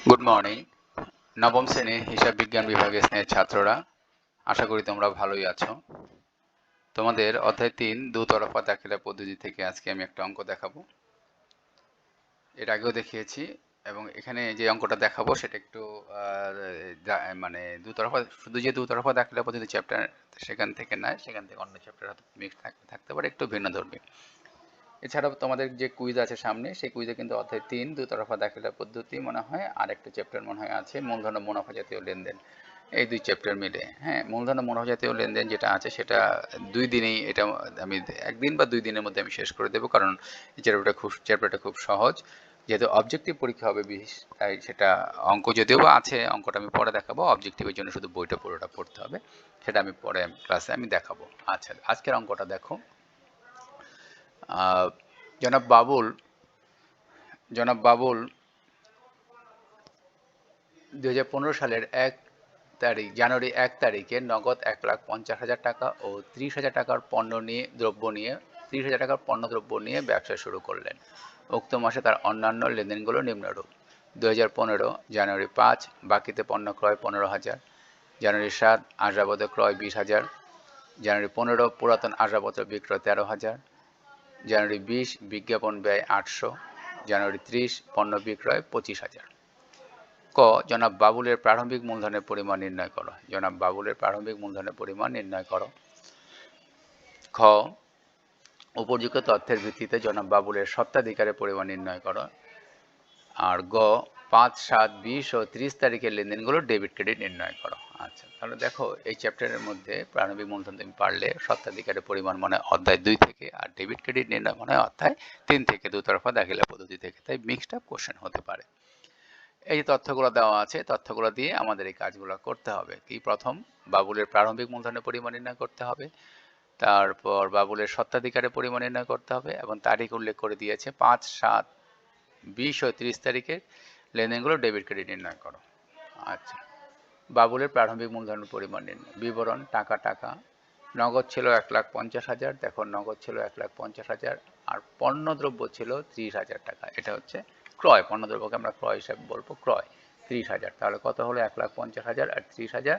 Good morning. নবম শ্রেণীর হিসাব বিজ্ঞান বিভাগের স্নেহের ছাত্ররা, আশা করি তোমরা ভালোই আছো। তোমাদের অধ্যায় ৩ দুতরফা দাখিলা পদ্ধতি থেকে আজকে আমি একটা অঙ্ক দেখাবো। এর আগেও দেখিয়েছি এবং এখানে যে অঙ্কটা দেখাবো সেটা একটু মানে শুধু যে দুতরফা দাখিলা পদ্ধতি চ্যাপ্টার সেখান থেকে নয়, সেখান থেকে অন্য চ্যাপ্টার হয়তো মিক্স থাকতে পারে, একটু ভিন্ন ধর্মী। এছাড়াও তোমাদের যে কুইজ আছে সামনে, সেই কুইজে কিন্তু অধ্যায় ৩ দুতরফা দাখিলা পদ্ধতি মনে হয়, আর একটা চ্যাপ্টার মনে হয় আছে মূলধন ও মুনাফা জাতীয় লেনদেন। এই দুই চ্যাপ্টার মিলে, হ্যাঁ, মূলধন ও মুনাফা জাতীয় লেনদেন যেটা আছে সেটা ২ দিনেই, এটা আমি ১ দিন বা ২ দিনের মধ্যে আমি শেষ করে দেবো, কারণ এই চ্যাপ্টারটা খুব সহজ। যেহেতু অবজেক্টিভ পরীক্ষা হবে তাই সেটা অঙ্ক যদিও বা আছে, অঙ্কটা আমি পরে দেখাবো। অবজেক্টিভের জন্য শুধু বইটা পুরোটা পড়তে হবে, সেটা আমি পরে ক্লাসে আমি দেখাবো। আচ্ছা, আজকের অঙ্কটা দেখো। জনাব বাবুল জনাব বাবুল ২০১৫ সালের জানুয়ারি ১ তারিখে নগদ ১,৫০,০০০ টাকা ও ৩০,০০০ টাকার দ্রব্য নিয়ে ব্যবসা শুরু করলেন। উক্ত মাসে তার অন্যান্য লেনদেনগুলো নিম্নরূপ: ২০১৫ জানুয়ারি ৫ বাকিতে পণ্য ক্রয় ১৫,০০০, জানুয়ারি ৭ আসবাবপত্র ক্রয় ২০,০০০, জানুয়ারি ১৫ পুরাতন আসবাবপত্র বিক্রয় ১৩,০০০, জানুয়ারি ২০ বিজ্ঞাপন ব্যয় ৮০০, জানুয়ারি ৩০ পণ্য বিক্রয় ২৫,০০০। ক. জনাব বাবুলের প্রারম্ভিক মূলধনের পরিমাণ নির্ণয় করো। জনাব বাবুলের প্রারম্ভিক মূলধনের পরিমাণ নির্ণয় করো। খ. উপযুক্ত তথ্যের ভিত্তিতে জনাব বাবুলের স্বত্বাধিকারের পরিমাণ নির্ণয় করো। আর গ. ৫, ৭, ২০ ও ৩০ তারিখের লেনদেনগুলো ডেবিট ক্রেডিট নির্ণয় করো। আচ্ছা, তাহলে দেখো, এই চ্যাপ্টারের মধ্যে প্রারম্ভিক মূলধন তুমি পারলে, স্বত্বাধিকারের পরিমাণ মানে অধ্যায় ২ থেকে, আর ডেবিট ক্রেডিট নির্ণয় মানে অধ্যায় ৩ থেকে, দুতরফা দাখিলা পদ্ধতি থেকে। তাই মিক্সড আপ কোশ্চেন হতে পারে। এই যে তথ্যগুলো দেওয়া আছে, তথ্যগুলো দিয়ে আমাদের এই কাজগুলো করতে হবে। কি, প্রথম বাবুলের প্রারম্ভিক মূলধনের পরিমাণ নির্ণয় করতে হবে, তারপর বাবুলের স্বত্বাধিকারের পরিমাণ নির্ণয় করতে হবে এবং তারিখ উল্লেখ করে দিয়েছে ৫, ৭, ২০ ও ৩০ তারিখের লেনদেনগুলো ডেবিট ক্রেডিট নির্ণয় করো। আচ্ছা, বাবুলের প্রারম্ভিক মূলধনের পরিমাণ নির্ণয়। বিবরণ: টাকা নগদ ছিল ১,৫০,০০০, দেখো নগদ ছিল ১,৫০,০০০ আর পণ্যদ্রব্য ছিল ৩০,০০০ টাকা। এটা হচ্ছে ক্রয়, পণ্যদ্রব্যকে আমরা ক্রয় হিসাবে বলবো, ক্রয় ৩০,০০০। তাহলে কত হলো? ১,৫০,০০০ আর ৩০,০০০,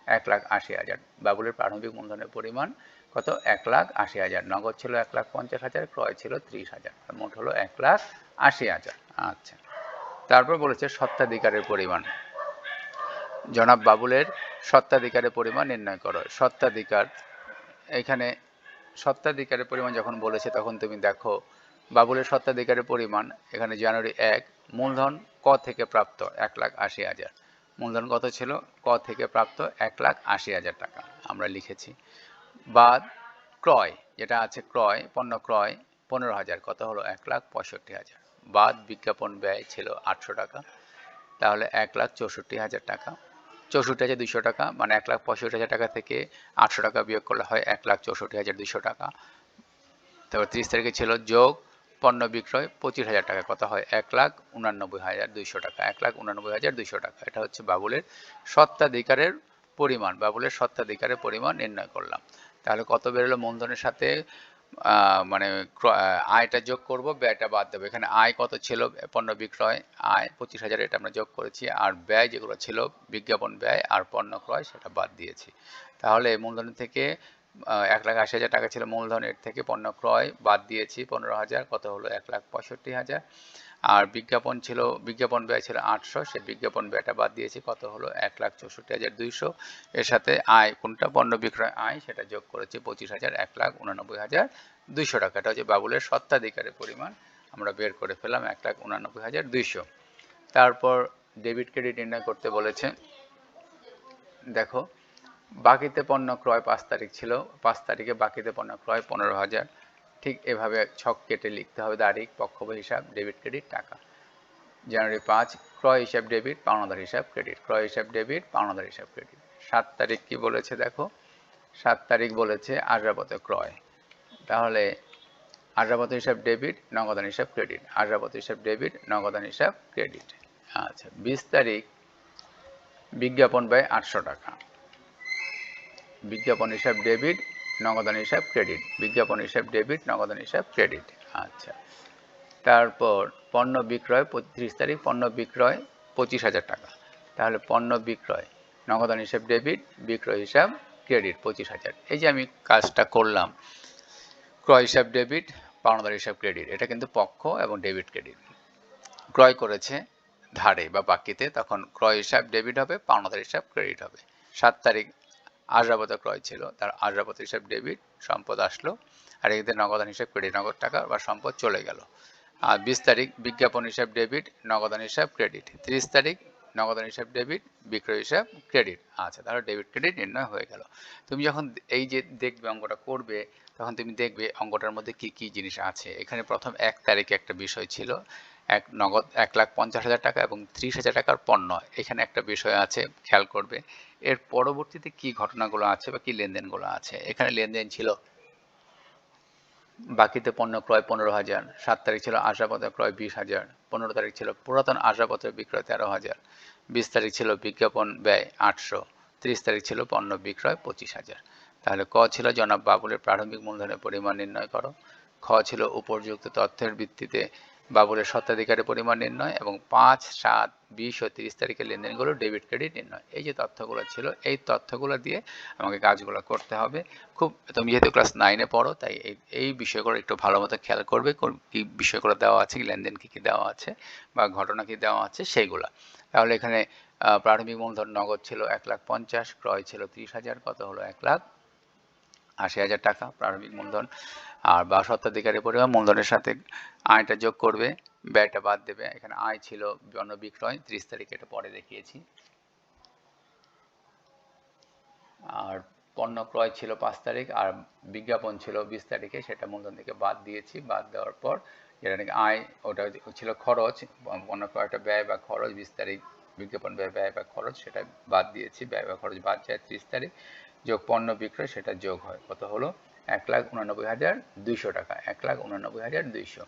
১,৮০,০০০। বাবুলের প্রারম্ভিক মূলধনের পরিমাণ কত? ১,৮০,০০০। নগদ ছিল ১,৫০,০০০, ক্রয় ছিল ৩০,০০০, মোট হলো ১,৮০,০০০। আচ্ছা, তারপর বলেছে স্বত্বাধিকারের পরিমাণ। জনাব বাবুলের স্বত্বাধিকারের পরিমাণ নির্ণয় করো। এখানে স্বত্বাধিকারের পরিমাণ যখন বলেছে, তখন তুমি দেখো বাবুলের স্বত্বাধিকারের পরিমাণ এখানে জানুয়ারি ১ মূলধন ক থেকে প্রাপ্ত ১,৮০,০০০। মূলধন কত ছিল? ক থেকে প্রাপ্ত ১,৮০,০০০ টাকা আমরা লিখেছি। বাদ ক্রয়, যেটা আছে ক্রয়, পণ্য ক্রয় ১৫,০০০, কত হলো? ১,৬৫,০০০। বাদ বিজ্ঞাপন ব্যয় ছিল ৮০০ টাকা, তাহলে ১,৬৪,০০০ টাকা। ৬৪,২০০ টাকা, মানে ১,৬৫,০০০ টাকা থেকে ৮০০ টাকা বিয়োগ করলে হয় ১,৬৪,২০০ টাকা। তারপর ৩০ তারিখে ছিল যোগ পণ্য বিক্রয় ২৫,০০০ টাকা, কত হয়? ১,৮৯,২০০ টাকা। ১,৮৯,২০০ টাকা, এটা হচ্ছে বাবুলের স্বত্বাধিকারের পরিমাণ। বাবুলের স্বত্বাধিকারের পরিমাণ নির্ণয় করলাম। তাহলে কত বেরোলো? মূলধনের সাথে মানে আয়টা যোগ করব, ব্যয়টা বাদ দেবো। এখানে আয় কত ছিল? পণ্য বিক্রয় আয় ২৫,০০০, এটা আমরা যোগ করেছি। আর ব্যয় যেগুলো ছিল, বিজ্ঞাপন ব্যয় আর পণ্য ক্রয়, সেটা বাদ দিয়েছি। তাহলে মূলধনের থেকে ১,৮০,০০০ টাকা ছিল মূলধন, এর থেকে পণ্য ক্রয় বাদ দিয়েছি ১৫,০০০, কত হলো? ১,৬৫,০০০। আর বিজ্ঞাপন ব্যয় ছিল ৮০০, সে বিজ্ঞাপন ব্যয়টা বাদ দিয়েছি, কত হলো? ১,৬৪,২০০। এর সাথে আয়, কোনটা? পণ্য বিক্রয় আয়, সেটা যোগ করেছি ২৫,০০০, ১,৮৯,২০০ টাকা। এটা হচ্ছে বাবুলের স্বত্বাধিকারের পরিমাণ, আমরা বের করে ফেলাম ১,৮৯,২০০। তারপর ডেবিট ক্রেডিট নির্ণয় করতে বলেছে। দেখো, বাকিতে পণ্য ক্রয় ৫ তারিখ ছিল, ৫ তারিখে বাকিতে পণ্য ক্রয় ১৫,০০০। ঠিক এভাবে ছক কেটে লিখতে হবে তারিখ, পক্ষব হিসাব, ডেবিট ক্রেডিট, টাকা। জানুয়ারি ৫ ক্রয় হিসাব ডেবিট, পাওনাদার হিসাব ক্রেডিট, ক্রয় হিসাব ডেবিট, পাওনাদার হিসাব ক্রেডিট। ৭ তারিখ কি বলেছে? দেখো, ৭ তারিখ বলেছে আসবাবপত্র ক্রয়। তাহলে আসবাবপত্র হিসাব ডেবিট, নগদান হিসাব ক্রেডিট, আসবাবপত্র হিসাব ডেবিট, নগদান হিসাব ক্রেডিট। আচ্ছা, ২০ তারিখ বিজ্ঞাপন ব্যয় ৮০০ টাকা, বিজ্ঞাপন হিসাব ডেবিট, নগদান হিসাব ক্রেডিট, বিজ্ঞাপন হিসাব ডেবিট, নগদান হিসাব ক্রেডিট। আচ্ছা, তারপর পণ্য বিক্রয় ৩০ তারিখ পণ্য বিক্রয় 25,000 টাকা। তাহলে পণ্য বিক্রয় নগদান হিসাব ডেবিট, বিক্রয় হিসাব ক্রেডিট 25,000। এই যে আমি কাজটা করলাম, ক্রয় হিসাব ডেবিট, পাওনাদার হিসাব ক্রেডিট, এটা কিন্তু পক্ষ এবং ডেবিট ক্রেডিট। ক্রয় করেছে ধারে বা বাকিতে, তখন ক্রয় হিসাব ডেবিট হবে, পাওনাদার হিসাব ক্রেডিট হবে। 7 তারিখ আসবাবপত্র ক্রয় ছিল, তার আসবাবপত্র হিসাব ডেবিট, সম্পদ আসলো, আর এদিকে নগদান হিসাব ক্রেডিট, নগদ টাকা বা সম্পদ চলে গেল। আর 20 তারিখ বিজ্ঞাপন হিসাব ডেবিট, নগদান হিসাব ক্রেডিট। 30 তারিখ নগদান হিসাব ডেবিট, বিক্রয় হিসাব ক্রেডিট। আচ্ছা, তাহলে ডেবিট ক্রেডিট নির্ণয় হয়ে গেল। তুমি যখন এই যে দেখবে অঙ্কটা করবে, তখন তুমি দেখবে অঙ্কটার মধ্যে কি কি জিনিস আছে। এখানে প্রথম 1 তারিখে একটা বিষয় ছিল, নগদ 1,50,000 টাকা এবং 30,000 টাকার পণ্য। এখানে একটা বিষয় আছে, খেয়াল করবে। এর পরবর্তীতে কি ঘটনাগুলো আছে বা কি লেনদেনগুলো আছে। এখানে লেনদেন ছিল বাকিতে পণ্য ক্রয় 15,000, 7 তারিখ ছিল আসবাবপত্র ক্রয় 20,000, 15 তারিখ ছিল পুরাতন আসবাবপত্র বিক্রয় 13,000, 20 তারিখ ছিল বিজ্ঞাপন ব্যয় 800, 30 তারিখ ছিল পণ্য বিক্রয় 25,000। তাহলে ক ছিল জনাব বাবুলের প্রারম্ভিক মূলধনের পরিমাণ নির্ণয় করো। খ ছিল উপযুক্ত তথ্যের ভিত্তিতে বাবুলের স্বত্বাধিকারের পরিমাণ নির্ণয়, এবং 5, 7, 20 ও 30 তারিখের লেনদেনগুলো ডেবিট ক্রেডিট নির্ণয়। এই যে তথ্যগুলো ছিল, এই তথ্যগুলো দিয়ে আমাকে কাজগুলো করতে হবে। খুব, তুমি যেহেতু ক্লাস 9-এ পড়ো, তাই এই বিষয়গুলো একটু ভালো মতো খেয়াল করবে, কি বিষয়গুলো দেওয়া আছে, লেনদেন কি কি দেওয়া আছে বা ঘটনা কি দেওয়া আছে সেইগুলা। তাহলে এখানে প্রাথমিক মূলধন নগদ ছিল 1,50,000, ক্রয় ছিল 30,000, কত হলো 1,80,000 টাকা প্রারম্ভিক মূলধন। আর বা স্বত্বাধিকারের পরিমাণ মূলধনের সাথে আয়টা যোগ করবে, ব্যয়টা বাদ দেবে। এখানে আয় ছিল পণ্য বিক্রয় 30 তারিখে, এটা পরে দেখিয়েছি। আর পণ্য ক্রয় ছিল 5 তারিখ, আর বিজ্ঞাপন ছিল 20 তারিখে, সেটা মূলধন থেকে বাদ দিয়েছি। বাদ দেওয়ার পর যেটা নাকি আয়, ওটা ছিল খরচ, পণ্য ক্রয়টা ব্যয় বা খরচ। 20 তারিখ বিজ্ঞাপন ব্যয় বা খরচ, সেটা বাদ দিয়েছি। ব্যয় বা খরচ বাদ যায় 30 তারিখ, যোগ পণ্য বিক্রয়, সেটা যোগ হয়, কত হলো 1,89,200 টাকা, 1,89,200।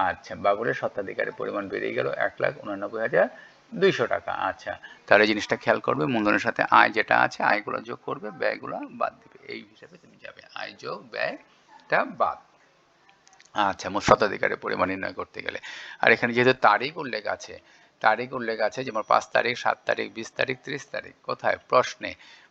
আচ্ছা, বাবুলের স্বত্বাধিকারের পরিমাণ বেড়ে গেল 1,89,200 টাকা। আচ্ছা, তাহলে জিনিসটা খেয়াল করবে, মূলধনের সাথে আয় যেটা আছে, আয়গুলো যোগ করবে, ব্যয়গুলো বাদ দিবে। এই হিসাবে তুমি যাবে, আয় যোগ ব্যয়টা বাদ। আচ্ছা, মোট স্বত্বাধিকারের পরিমাণ নির্ণয় করতে গেলে। আর এখানে যেহেতু তারিখ উল্লেখ আছে, যেমন 5 তারিখ, 7 তারিখ, 20 তারিখ, 30 তারিখ, কোথায়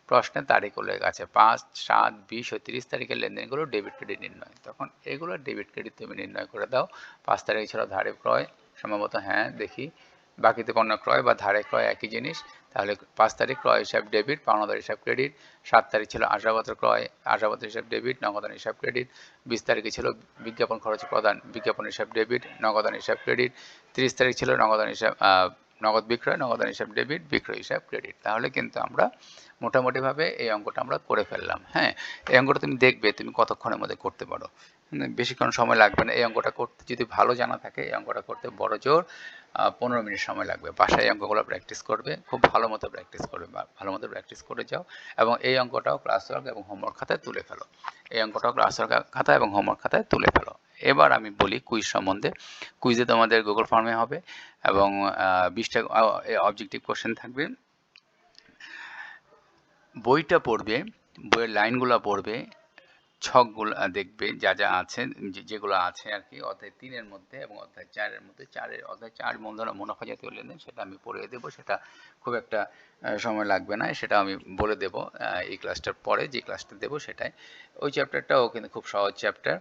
প্রশ্নে তারিখ উল্লেখ আছে। 5, 7, 20 ও 30 তারিখের লেনদেনগুলো ডেবিট ক্রেডিট নির্ণয়, তখন এগুলো ডেবিট ক্রেডিট তুমি নির্ণয় করে দাও। 5 তারিখ ছিল ধারে ক্রয়, সম্ভবত, হ্যাঁ দেখি, বাকিতে পণ্য ক্রয় বা ধারে ক্রয় একই জিনিস। তাহলে 5 তারিখ ক্রয় হিসাব ডেবিট, পাওনাদার হিসাব ক্রেডিট। 7 তারিখ ছিল আসবাবপত্র ক্রয়, আসবাবপত্র হিসাব ডেবিট, নগদান হিসাব ক্রেডিট। 20 তারিখে ছিল বিজ্ঞাপন খরচ প্রদান, বিজ্ঞাপন হিসাব ডেবিট, নগদান হিসাব ক্রেডিট। 30 তারিখ ছিল নগদ বিক্রয়, নগদান হিসাব ডেবিট, বিক্রয় হিসাব ক্রেডিট। তাহলে কিন্তু আমরা মোটামুটিভাবে এই অঙ্কটা আমরা করে ফেললাম। হ্যাঁ, এই অঙ্কটা তুমি দেখবে তুমি কতক্ষণের মধ্যে করতে পারো। বেশিক্ষণ সময় লাগবে না। এই অঙ্কটা করতে যদি ভালো জানা থাকে, এই অঙ্কটা করতে বড় জোর 15 মিনিট সময় লাগবে। বাসায় এই অঙ্কগুলো প্র্যাকটিস করবে, খুব ভালো মতো প্র্যাকটিস করবে, ভালো মতো প্র্যাকটিস করে যাও, এবং এই অঙ্কটাও ক্লাস ওয়ার্ক এবং হোমওয়ার্ক খাতায় তুলে ফেলো। এই অঙ্কটাও ক্লাস ওয়ার্ক খাতা এবং হোমওয়ার্ক খাতায় তুলে ফেলো। এবার আমি বলি কুইজ সম্বন্ধে। কুইজে তোমাদের গুগল ফর্মে হবে, এবং 20টা অবজেক্টিভ কোশ্চেন থাকবে। বইটা পড়বে, বইয়ের লাইনগুলো পড়বে, ছকগুলো দেখবে, যা যা আছে, যেগুলো আছে আর কি অধ্যায় 3-এর মধ্যে এবং অধ্যায় 4-এর মধ্যে। অধ্যায় 4 মূলধন মুনাফা জাতীয় লেনদেন, সেটা আমি পড়িয়ে দেবো। সেটা খুব একটা সময় লাগবে না, সেটা আমি বলে দেব এই ক্লাসটার পরে, যে ক্লাসটা দেবো সেটাই। ওই চ্যাপ্টারটাও কিন্তু খুব সহজ চ্যাপ্টার।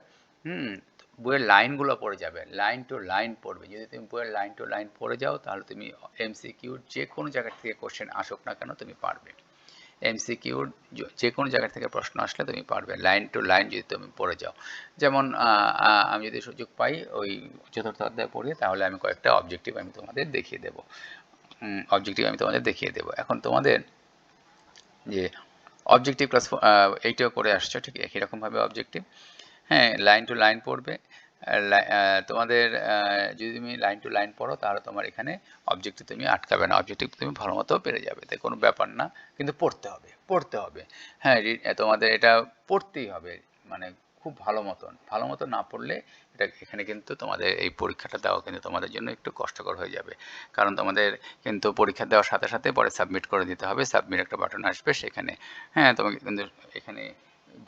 বইয়ের লাইনগুলো পড়ে যাবে, লাইন টু লাইন পড়বে। যদি তুমি বইয়ের লাইন টু লাইন পড়ে যাও, তাহলে তুমি এমসিকিউর যে কোনো জায়গা থেকে কোশ্চেন আসুক না কেন তুমি পারবে। এমসিকিউর যে কোনো জায়গা থেকে প্রশ্ন আসলে তুমি পারবে, লাইন টু লাইন যদি তুমি পড়ে যাও। যেমন আমি যদি সুযোগ পাই ওই চতুর্থ অধ্যায় পড়ি, তাহলে আমি কয়েকটা অবজেক্টিভ আমি তোমাদের দেখিয়ে দেবো। এখন তোমাদের যে অবজেক্টিভ ক্লাস 8-এও করে আসছো, ঠিক একই রকমভাবে অবজেক্টিভ। হ্যাঁ, লাইন টু লাইন পড়বে। তোমাদের যদি তুমি লাইন টু লাইন পড়ো, তাহলে তোমার এখানে অবজেক্টিভ তুমি আটকাবে না, অবজেক্টিভ তুমি ভালো মতো পেরে যাবে, তাই কোনো ব্যাপার না। কিন্তু পড়তে হবে। হ্যাঁ, তোমাদের এটা পড়তেই হবে, মানে খুব ভালো মতো না পড়লে এখানে কিন্তু তোমাদের এই পরীক্ষাটা দেওয়া কিন্তু তোমাদের জন্য একটু কষ্টকর হয়ে যাবে। কারণ তোমাদের কিন্তু পরীক্ষা দেওয়ার সাথে সাথে পরে সাবমিট করে দিতে হবে। সাবমিট একটা বাটন আসবে সেখানে। হ্যাঁ, তোমাকে কিন্তু এখানে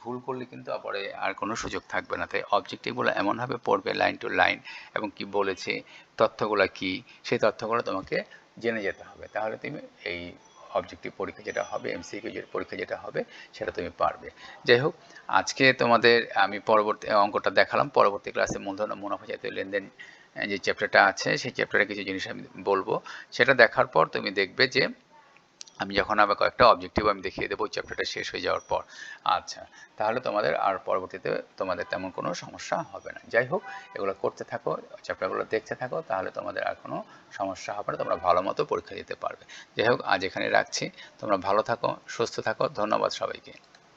ভুল করলে কিন্তু পরে আর কোনো সুযোগ থাকবে না। তাই অবজেক্টিভগুলো এমনভাবে পড়বে লাইন টু লাইন, এবং কি বলেছে, তথ্যগুলো কি, সেই তথ্যগুলো তোমাকে জেনে যেতে হবে। তাহলে তুমি এই অবজেক্টিভ পরীক্ষা যেটা হবে, এমসিকিউ পরীক্ষা যেটা হবে, সেটা তুমি পারবে। যাই হোক, আজকে তোমাদের আমি পরবর্তী অঙ্কটা দেখালাম। পরবর্তী ক্লাসে মূলধন ও মুনাফা জাতীয় লেনদেন যে চ্যাপ্টারটা আছে, সেই চ্যাপ্টারে কিছু জিনিস আমি বলবো। সেটা দেখার পর তুমি দেখবে যে আমি যখন আবার কয়েকটা অবজেক্টিভ আমি দেখিয়ে দেবো ওই চ্যাপ্টারটা শেষ হয়ে যাওয়ার পর। আচ্ছা, তাহলে তোমাদের আর পরবর্তীতে তোমাদের তেমন কোনো সমস্যা হবে না। যাই হোক, এগুলো করতে থাকো, চ্যাপ্টারগুলো দেখতে থাকো, তাহলে তোমাদের আর কোনো সমস্যা হবে না, তোমরা ভালো মতো পরীক্ষা দিতে পারবে। যাই হোক, আজ এখানে রাখছি। তোমরা ভালো থাকো, সুস্থ থাকো। ধন্যবাদ সবাইকে।